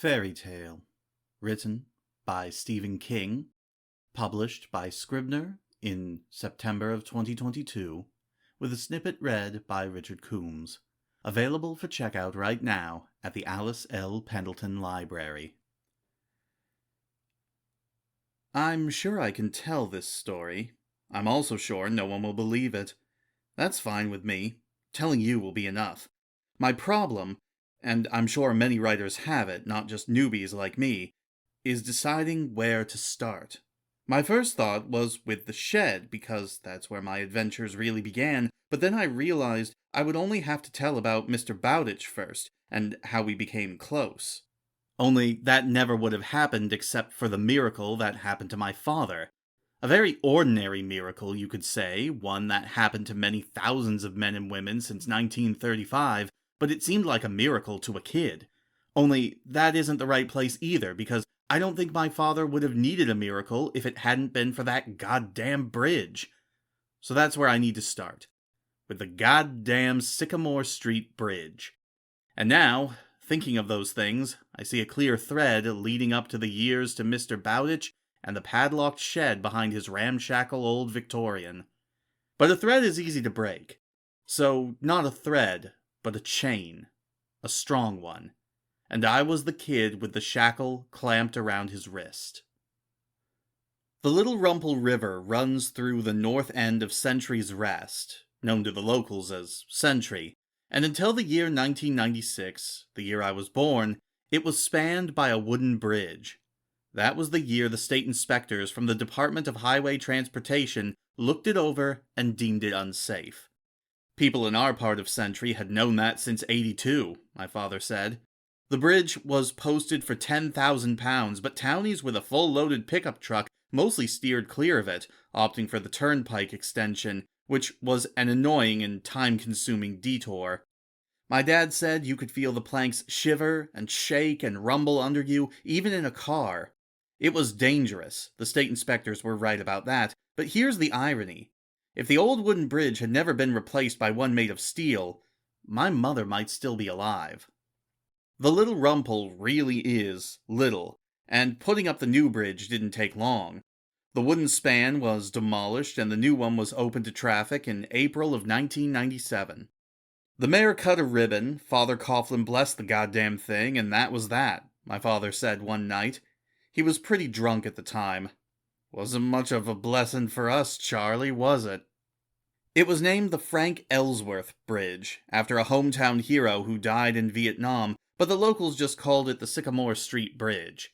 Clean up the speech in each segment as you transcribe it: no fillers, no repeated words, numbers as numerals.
Fairy Tale, written by Stephen King, published by Scribner in September of 2022, with a snippet read by Richard Coombs, available for checkout right now at the Alice L. Pendleton Library. I'm sure I can tell this story. I'm also sure no one will believe it. That's fine with me. Telling you will be enough. My problem, and I'm sure many writers have it, not just newbies like me, is deciding where to start. My first thought was with the shed, because that's where my adventures really began, but then I realized I would only have to tell about Mr. Bowditch first, and how we became close. Only that never would have happened except for the miracle that happened to my father. A very ordinary miracle, you could say, one that happened to many thousands of men and women since 1935, but it seemed like a miracle to a kid. Only that isn't the right place either, because I don't think my father would have needed a miracle if it hadn't been for that goddamn bridge. So that's where I need to start. With the goddamn Sycamore Street Bridge. And now, thinking of those things, I see a clear thread leading up to the years to Mr. Bowditch and the padlocked shed behind his ramshackle old Victorian. But a thread is easy to break. So, not a thread, but a chain. A strong one. And I was the kid with the shackle clamped around his wrist. The Little Rumple River runs through the north end of Sentry's Rest, known to the locals as Sentry, and until the year 1996, the year I was born, it was spanned by a wooden bridge. That was the year the state inspectors from the Department of Highway Transportation looked it over and deemed it unsafe. People in our part of Sentry had known that since '82, my father said. The bridge was posted for £10,000, but townies with a full-loaded pickup truck mostly steered clear of it, opting for the turnpike extension, which was an annoying and time-consuming detour. My dad said you could feel the planks shiver and shake and rumble under you, even in a car. It was dangerous, the state inspectors were right about that, but here's the irony. If the old wooden bridge had never been replaced by one made of steel, my mother might still be alive. The Little Rumple really is little, and putting up the new bridge didn't take long. The wooden span was demolished and the new one was open to traffic in April of 1997. The mayor cut a ribbon, Father Coughlin blessed the goddamn thing, and that was that, my father said one night. He was pretty drunk at the time. Wasn't much of a blessing for us, Charlie, was it? It was named the Frank Ellsworth Bridge, after a hometown hero who died in Vietnam, but the locals just called it the Sycamore Street Bridge.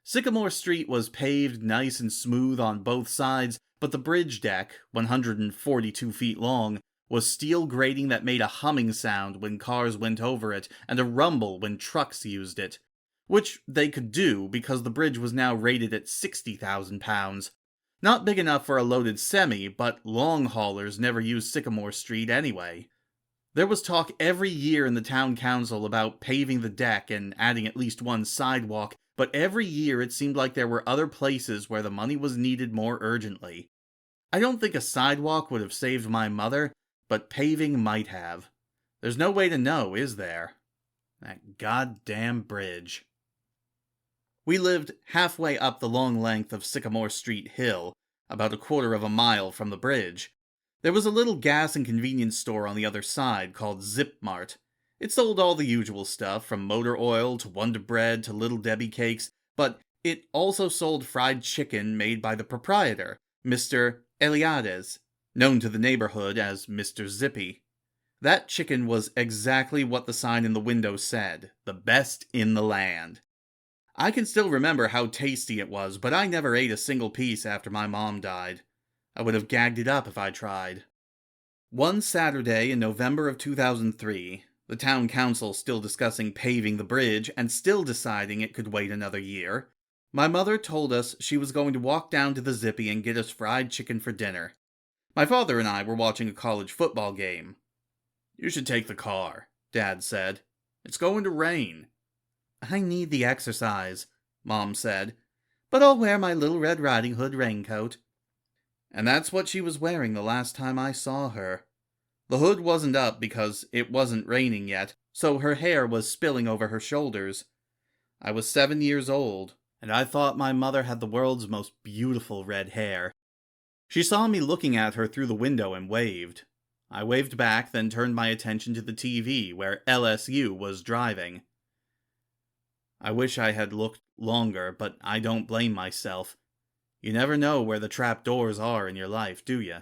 Sycamore Street was paved nice and smooth on both sides, but the bridge deck, 142 feet long, was steel grating that made a humming sound when cars went over it, and a rumble when trucks used it. Which they could do, because the bridge was now rated at 60,000 pounds. Not big enough for a loaded semi, but long haulers never used Sycamore Street anyway. There was talk every year in the town council about paving the deck and adding at least one sidewalk, but every year it seemed like there were other places where the money was needed more urgently. I don't think a sidewalk would have saved my mother, but paving might have. There's no way to know, is there? That goddamn bridge. We lived halfway up the long length of Sycamore Street Hill, about a quarter of a mile from the bridge. There was a little gas and convenience store on the other side called Zip Mart. It sold all the usual stuff, from motor oil to Wonder Bread to Little Debbie cakes, but it also sold fried chicken made by the proprietor, Mr. Eliades, known to the neighborhood as Mr. Zippy. That chicken was exactly what the sign in the window said, the best in the land. I can still remember how tasty it was, but I never ate a single piece after my mom died. I would have gagged it up if I tried. One Saturday in November of 2003, the town council still discussing paving the bridge and still deciding it could wait another year, my mother told us she was going to walk down to the Zippy and get us fried chicken for dinner. My father and I were watching a college football game. "You should take the car," Dad said. "It's going to rain." "I need the exercise," Mom said, "but I'll wear my Little Red Riding Hood raincoat." And that's what she was wearing the last time I saw her. The hood wasn't up because it wasn't raining yet, so her hair was spilling over her shoulders. I was 7 years old, and I thought my mother had the world's most beautiful red hair. She saw me looking at her through the window and waved. I waved back, then turned my attention to the TV, where LSU was driving. I wish I had looked longer, but I don't blame myself. You never know where the trap doors are in your life, do you?